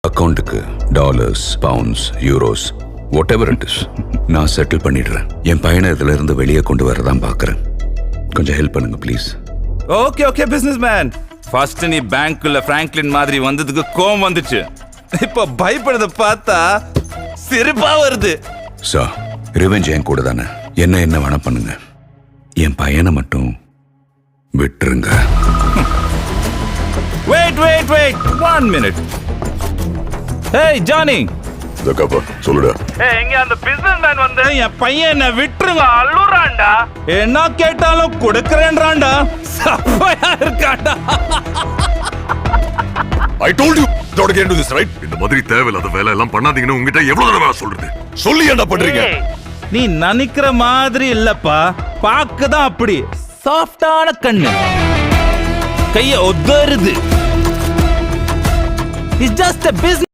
அக்கௌண்ட்டுக்கு dollars, pounds, euros, what ever it is நான் settle பண்ணிடுறேன். என் பையனை இதுல இருந்து வெளியே கொண்டு வரதான் பாக்குறேன். கொஞ்சம் ஹெல்ப் பண்ணுங்க please. Okay okay business man. First நீ பேங்க்குள்ள பிராங்க்லின் மாதிரி வந்ததுக்கு கோவம் வந்துச்சு. இப்போ பயப்படுறத பார்த்தா சிரிப்பா வருது. சார், ரிவெஞ்ச் என் கூட தானே. என்ன வேணா பண்ணுங்க, என் பையனை மட்டும் விட்டுருங்க. Wait 1 minute. Hey Johnny. ஜக்காப்பா சொல்லுடா. இங்க அந்த பிசினஸ் மேன் வந்து என் பையன் என்ன விட்டுருங்க அழுறான்டா. என்ன கேட்டாலும் கொடுக்கறேன்றான்டா. சப்பையா இருக்கான்டா. I told you don't get into this, right? இந்த மாதிரி தேவையில்லாத வேலை எல்லாம் பண்ணாதீங்கன்னு உங்ககிட்ட எவ்வளவு தடவை சொல்றது. சொல்லி என்ன பண்றீங்க? நீ நினைக்கிற மாதிரி இல்லப்பா. பாக்கதான் அப்படி சாஃப்டான கண்ணு, கைய ஒதறுது. It's just a business.